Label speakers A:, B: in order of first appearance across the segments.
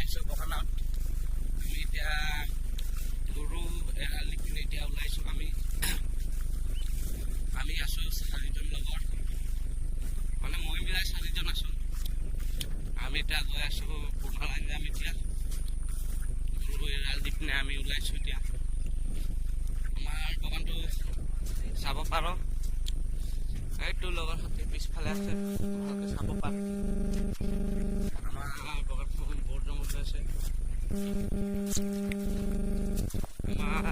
A: আহিছোঁ বগানত। আমি এতিয়া গৰু এৰাল দি পিনে এতিয়া ওলাইছোঁ। আমি আছোঁ 4জন লগৰ, মানে মই মিলাই 4জন আছোঁ। আমি এতিয়া গৈ আছোঁ পুৰণা যাম। এতিয়া গৰু এৰাল দি পিনে আমি ওলাইছোঁ। এতিয়া আমাৰ বগানটো চাব পাৰোঁ। এইটো লগৰ হাতী পিছফালে আছে, ভালকৈ চাব পাৰে। আমাৰ বগানখন বহুত জংঘল আছে। আমাৰ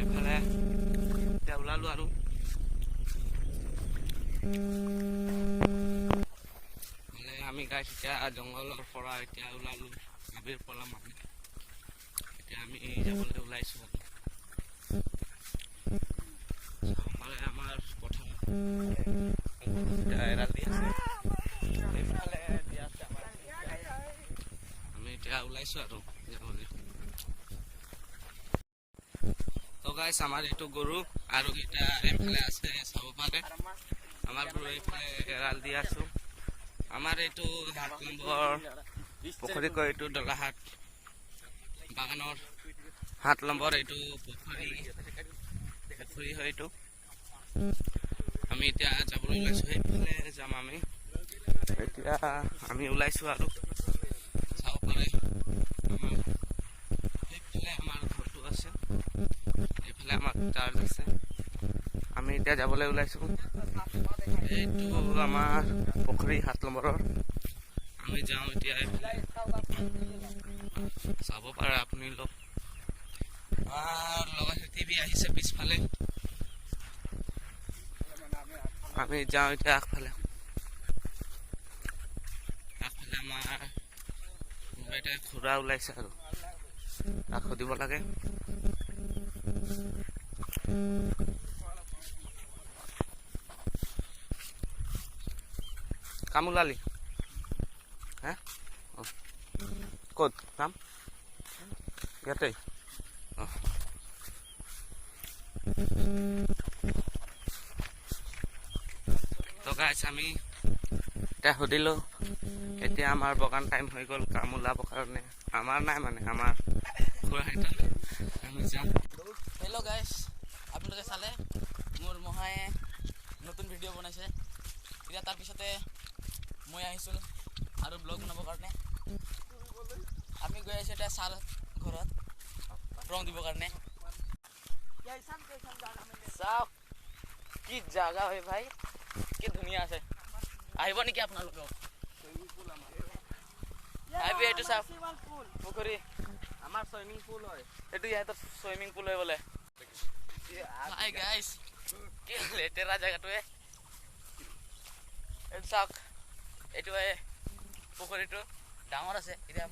A: এইফালে এতিয়া ওলালোঁ আৰু মানে আমি গাইছ এতিয়া জংঘলৰ পৰা এতিয়া ওলালোঁ, হাবিৰ পৰা মানে এতিয়া আমি যাবলৈ ওলাইছোঁ। আমাৰ পথাৰ এৰাল দি আছে, এইফালে দি আছে আমাৰ। আমি এতিয়া ওলাইছোঁ আৰু যাবলৈ। তো গাইছ আমাৰ এইটো গৰু আৰু এটা এইফালে আছে, চাব পাৰে। আমাৰ গৰু এইফালে এৰাল দি আছোঁ। আমাৰ এইটো 7 নম্বৰ পুখুৰী কয়, এইটো দলাহাট বাগানৰ 7 নম্বৰ এইটো পুখুৰী হয় এইটো। আমি এতিয়া যাবলৈ ওলাইছোঁ, সেইফালে যাম আমি। এতিয়া আমি ওলাইছোঁ আৰু চাব পাৰে। সেইফালে আমাৰ ঘৰটো আছে, এইফালে আমাৰ চাৰ্জ আছে। আমি এতিয়া যাবলৈ ওলাইছোঁ। এইটো আমাৰ পুখুৰী 7 নম্বৰৰ। আমি যাওঁ এতিয়া এইফালে, চাব পাৰে আপুনি। লগৰ টিভি আহিছে পিছফালে। আমি যাওঁ এতিয়া আগফালে। আমাৰ এতিয়া খুৰা ওলাইছে আৰু তাক সুধিব লাগে। কাম ওলালি? হে ক'ত কাম? ইয়াতে। তো গাইছ আমি এতিয়া সুধিলোঁ, এতিয়া আমাৰ বগান টাইম হৈ গ'ল কাম ওলাবৰ কাৰণে। আমাৰ নাই মানে, আমাৰ আমি যাম।
B: হেল্ল' গাইছ, আপোনালোকে চালে মোৰ মহায়ে নতুন ভিডিঅ' বনাইছে। এতিয়া তাৰপিছতে মই আহিছোঁ আৰু ব্লগ বনাবৰ কাৰণে। আমি গৈ আছোঁ এতিয়া ছাৰ ঘৰত ৰং দিবৰ কাৰণে। চাওক কি জাগা হয় ভাই, কি ধুনীয়া আছে। আহিব নেকি আপোনালোকেও? আহিবি। এইটো চাওক পুখুৰী, আমাৰ চুইমিং পুল হয় এইটো। ইহঁতৰ চুইমিং পুল হয় বোলে। হাই গাইছ, কি লেতেৰা জেগাটোৱে। এইটো চাওক, এইটো পুখুৰীটো ডাঙৰ আছে। এতিয়া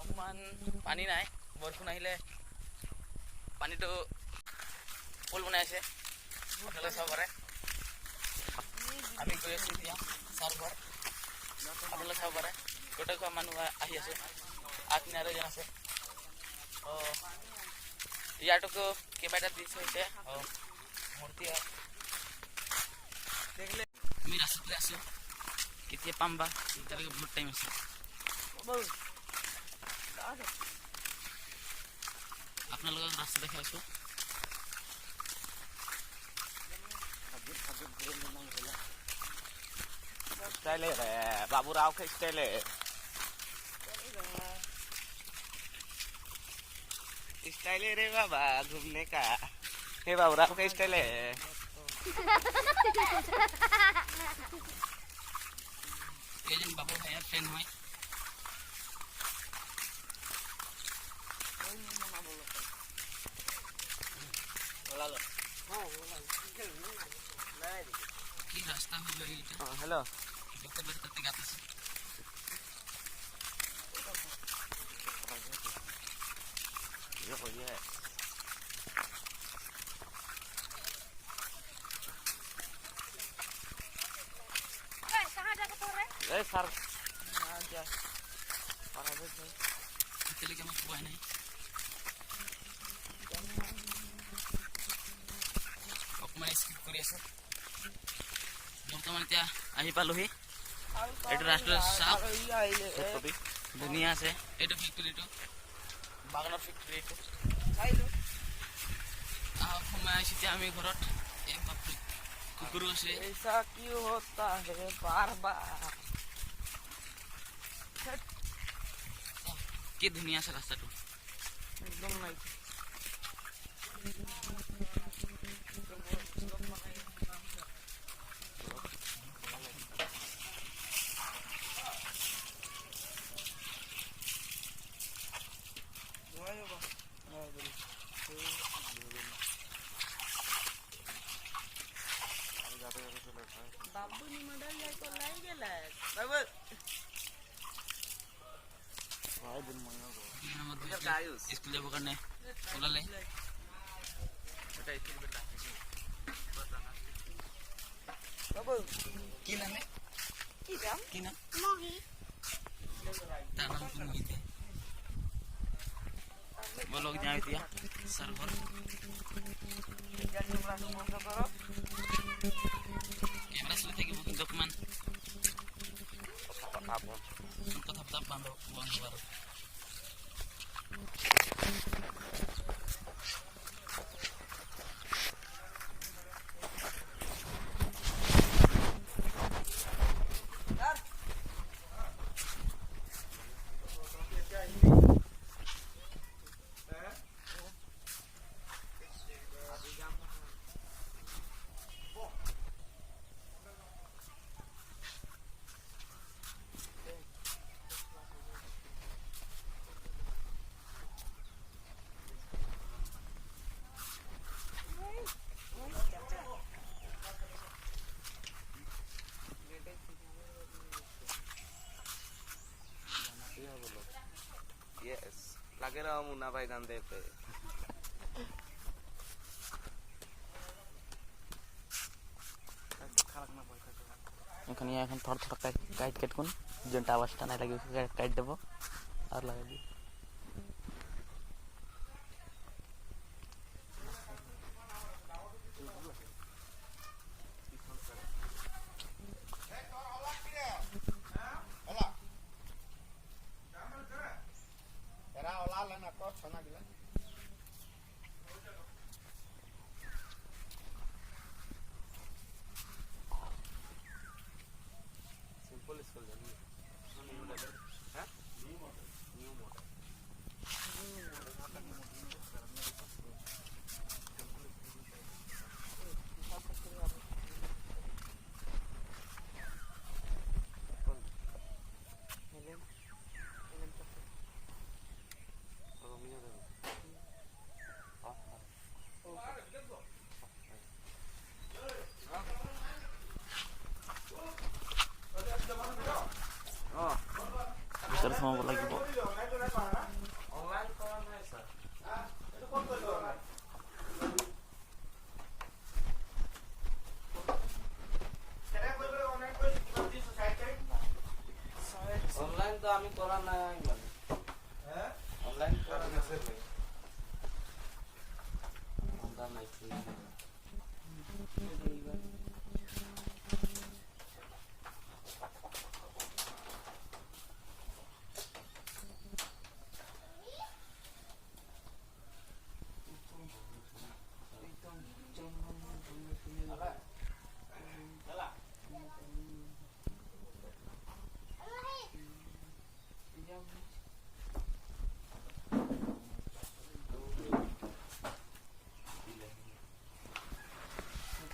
B: অকণমান পানী নাই, বৰষুণ আহিলে পানীটো পুল বনাই আছে, আপোনালোকে চাব পাৰে। আমি গৈ আছোঁ এতিয়া ছাৰ ঘৰ, আপোনালোকে চাব পাৰে। গোটেই ঘৰ মানুহ আহি আছে, আগপিনে আৰু এজন আছে। ইয়াৰটোকো কেইবাটা দিছ হৈছে মূৰ্তি। আমি ৰাস্তাতে আছোঁ, কেতিয়া পাম বা, এতিয়ালৈকে বহুত টাইম আছে। আপোনালোকক ৰাস্তা দেখাই আছোঁ।
A: स्टाइल है बाबू राव का स्टाइल है। स्टाइल है रे बाबा घूमने का। हे बाबू राव का स्टाइल है।
B: बाबू भैया फ्रेंड है। কি রাস্তা হলো এইটা?
A: হ্যালো,
B: দেখতে দেখতে গাতেছে।
A: सर
B: এতিয়ালৈকে আমাক পোৱাই নাই। অকণমান স্কিপ কৰি আছোঁ। বৰ্তমান এতিয়া আহি পালোহি। এইটো ৰাস্তাটো চাওক, ধুনীয়া আছে এইটো ফেক্টৰীটো বাগানৰ ফেক্টৰী এইটো চাইলোঁ সোমাই আহিছোঁ এতিয়া আমি ঘৰত এই বাপৰে কুকুৰো আছে
C: ऐसा क्यों होता है बार बार
B: কি ধুনীয়া আছে ৰাস্তাটো
C: एकदम नहीं बाबू नि मडल जाय तो लाई गेलाय बाबू
B: স্কুল যাবৰ কাৰণে ওলালে
C: बाबू
B: কি নামে
C: की काम
B: কি নাম
C: मोही
B: তাৰ নাম কি মোহিত বলক যাওঁ এতিয়া ছাৰ্ভাৰ
C: कैमरा को बंद करो
B: কেমেৰা চলি থাকিব কিন্তু অকণমান কথা পতা বন্ধ বাৰু
A: Yes, lagi rहा मुन्ना भाई गंदे पे
B: এখন এখন থর থর কাইট কাটকুন যেটা আওয়াজটা নাই লাগে কাইট দেবো আর লাগাই দিই
A: simple school जानी न्यू मॉडल हैं न्यू मॉडल
B: ভিতরে সোমাব লাগিব
A: ऑनलाइन करा नहीं सर এটা কোন করে অনলাइन কেন কইবে অনলাइन কই দিছি সাইট অনলাइन তো আমি করা নাই মানে হ্যাঁ অনলাइन করা মেসেজ নাই আমরা নাই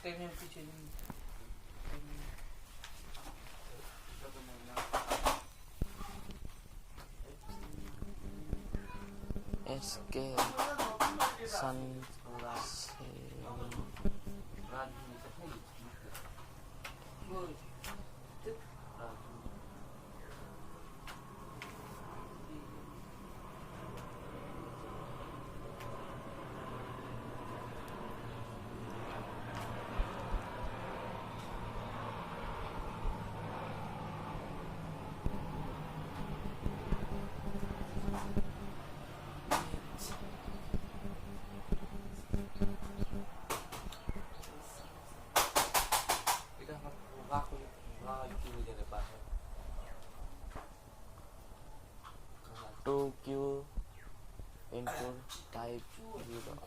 C: टेबल पीछे
B: एसके सन
A: এটা আমার বাবা
D: input type 0.